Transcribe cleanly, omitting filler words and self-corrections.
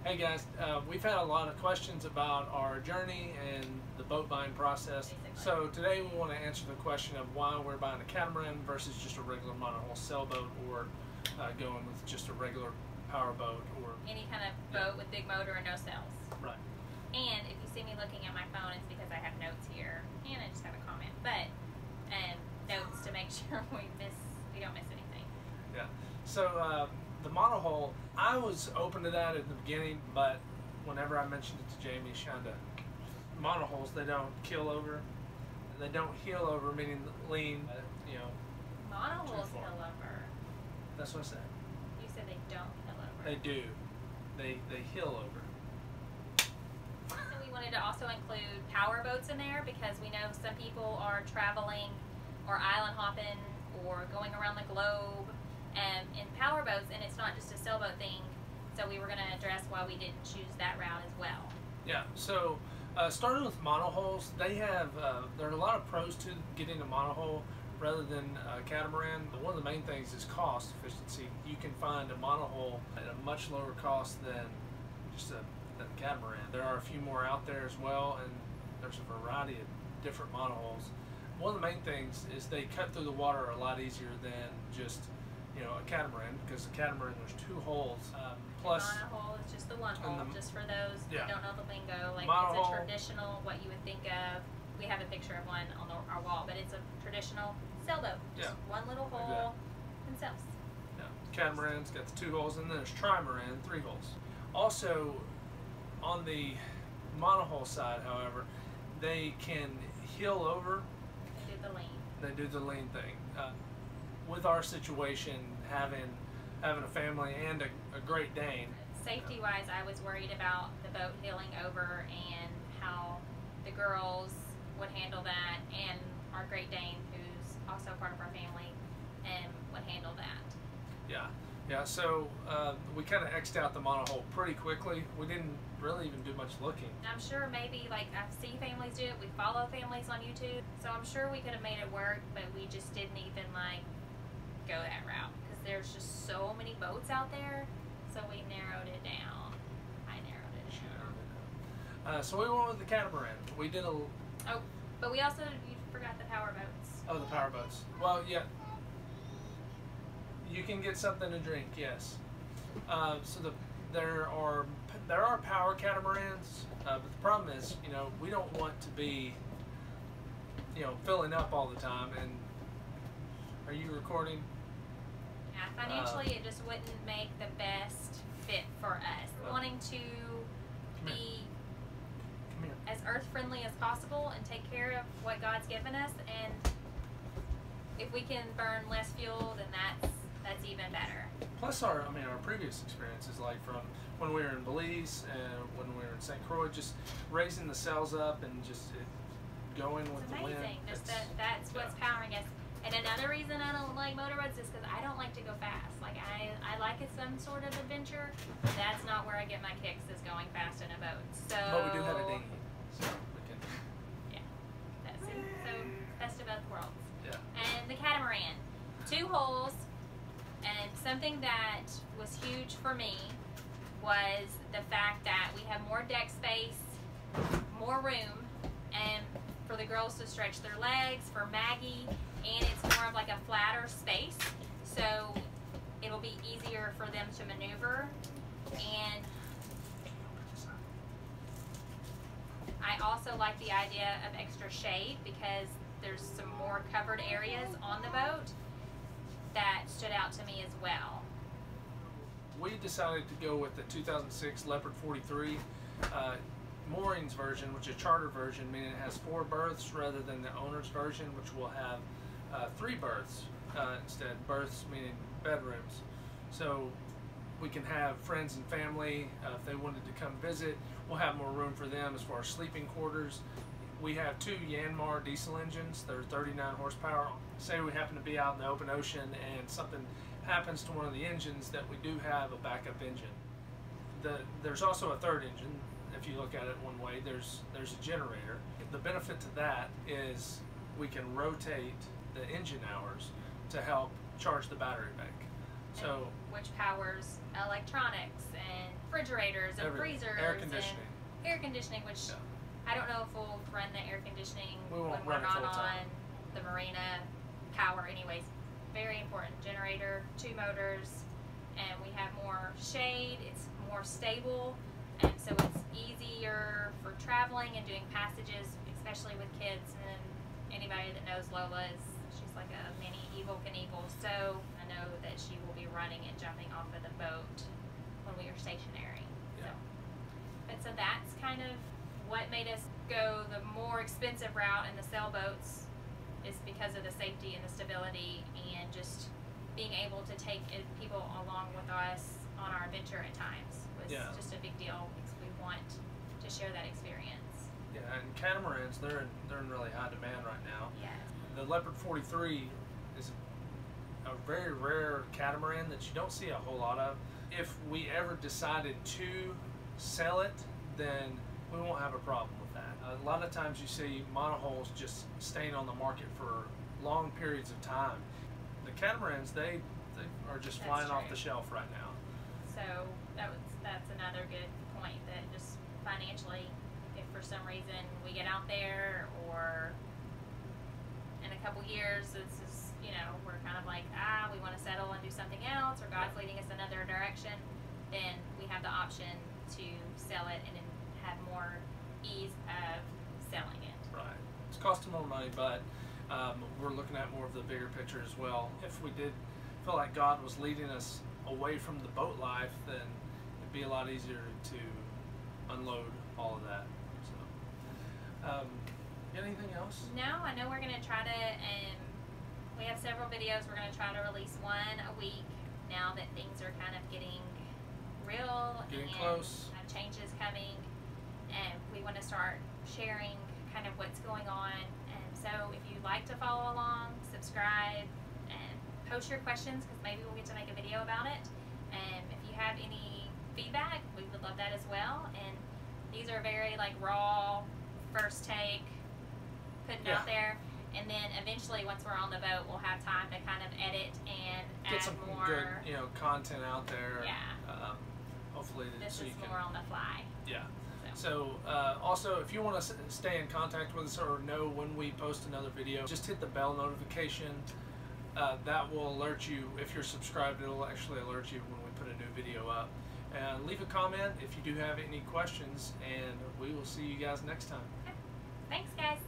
Hey guys, we've had a lot of questions about our journey and the boat buying process. So today we want to answer the question of why we're buying a catamaran versus just a regular monohull sailboat, or going with just a regular power boat, or any kind of boat with big motor and no sails. Right. And if you see me looking at my phone, it's because I have notes here and I just have a comment. But notes to make sure we don't miss anything. Yeah. So the monohull, I was open to that at the beginning, but whenever I mentioned it to Jamie, she kind of, monohulls, they don't keel over. They don't heel over, meaning lean, Monohulls heel over. That's what I said. You said they don't heel over. They do. They heel over. So we wanted to also include power boats in there because we know some people are traveling or island hopping or going around the globe in power boats, and it's not just a sailboat thing. So we were going to address why we didn't choose that route as well. Yeah. So starting with monohulls, they have there are a lot of pros to getting a monohull rather than a catamaran. But one of the main things is cost efficiency. You can find a monohull at a much lower cost than just a catamaran. There are a few more out there as well, and there's a variety of different monohulls. One of the main things is they cut through the water a lot easier than just a catamaran, because the catamaran there's two holes. Plus, monohull is just the one hole, just for those who don't know the lingo. Like monohull, it's a traditional, what you would think of. We have a picture of one on our wall, but it's a traditional sailboat. Just one little hole and sails. Yeah. Catamaran's got the two holes, and then there's Trimaran, 3 holes. Also, on the monohull side, however, they can heel over. They do the lean. They do the lean thing. With our situation, having a family and a Great Dane. Safety-wise, I was worried about the boat heeling over and how the girls would handle that, and our Great Dane, who's also part of our family, would handle that. Yeah. So we kind of X'd out the monohull pretty quickly. We didn't really even do much looking. I'm sure maybe, like, I see families do it. We follow families on YouTube, so I'm sure we could have made it work, but we just didn't even go that route because there's just so many boats out there. So we narrowed it down. I narrowed it down. So we went with the catamaran. We did but we also, you forgot the power boats. Oh, the power boats. Well, yeah. You can get something to drink, yes. So there are power catamarans, but the problem is, we don't want to be, filling up all the time. And are you recording? Yeah, financially, it just wouldn't make the best fit for us. Wanting to be as earth-friendly as possible and take care of what God's given us, and if we can burn less fuel, then that's even better. Plus, our previous experiences, like from when we were in Belize and when we were in St. Croix, just raising the sails up and just going with the wind. It's amazing. That's what's powering us. And another reason I don't like motorboats is because I don't like to go fast. Like, I like it some sort of adventure, but that's not where I get my kicks, is going fast in a boat. So, but we do have a dinghy, so we can. Yeah, that's it. So best of both worlds. Yeah. And the catamaran, 2 holes, and something that was huge for me was the fact that we have more deck space, more room, and for the girls to stretch their legs, for Maggie, and it's more of like a flatter space, so it'll be easier for them to maneuver. And I also like the idea of extra shade because there's some more covered areas on the boat that stood out to me as well. We decided to go with the 2006 Leopard 43 moorings version, which is a charter version, meaning it has 4 berths rather than the owner's version, which will have 3 berths instead. Berths meaning bedrooms. So we can have friends and family, if they wanted to come visit, we'll have more room for them as far as sleeping quarters. We have 2 Yanmar diesel engines. They're 39 horsepower. Say we happen to be out in the open ocean and something happens to one of the engines, that we do have a backup engine. There's also a 3rd engine. If you look at it one way, there's a generator. The benefit to that is we can rotate the engine hours to help charge the battery bank. So which powers electronics and refrigerators and freezers, air conditioning. and air conditioning, which I don't know if we'll run the air conditioning when we're not on the marina power. Anyways, very important. Generator, 2 motors, and we have more shade. It's more stable, and so it's easier for traveling and doing passages, especially with kids. And anybody that knows Lola she's like a mini Evel Knievel, so I know that she will be running and jumping off of the boat when we are stationary. Yeah. So that's kind of what made us go the more expensive route in the sailboats, is because of the safety and the stability, and just being able to take people along with us on our adventure at times was just a big deal, because we want to share that experience. Yeah, and catamarans, they're in really high demand right now. Yes. The Leopard 43 is a very rare catamaran that you don't see a whole lot of. If we ever decided to sell it, then we won't have a problem with that. A lot of times you see monohulls just staying on the market for long periods of time. The catamarans, they are just flying off the shelf right now. So that's another good point, that just financially, if for some reason we get out there, or in a couple years this is, we're kind of like, we want to settle and do something else, or God's leading us another direction, then we have the option to sell it and then have more ease of selling it. Right. It's costing more money, but we're looking at more of the bigger picture as well. If we did feel like God was leading us away from the boat life, then it'd be a lot easier to unload all of that. So, anything else? No, I know we're going to try to, we have several videos. We're going to try to release one a week now that things are kind of getting real, getting and close. Changes coming, and we want to start sharing kind of what's going on. And so if you'd like to follow along, subscribe, and post your questions, because maybe we'll get to make a video about it. And if you have any feedback, we would love that as well. And these are very raw, first take, putting out there. And then eventually, once we're on the boat, we'll have time to kind of edit and get add some more good, content out there. Yeah. Hopefully, this so is you can, more on the fly. Yeah. So also, if you want to stay in contact with us or know when we post another video, just hit the bell notification. That will alert you. If you're subscribed, it'll actually alert you when we put a new video up. And leave a comment if you do have any questions, and we will see you guys next time. Okay. Thanks, guys.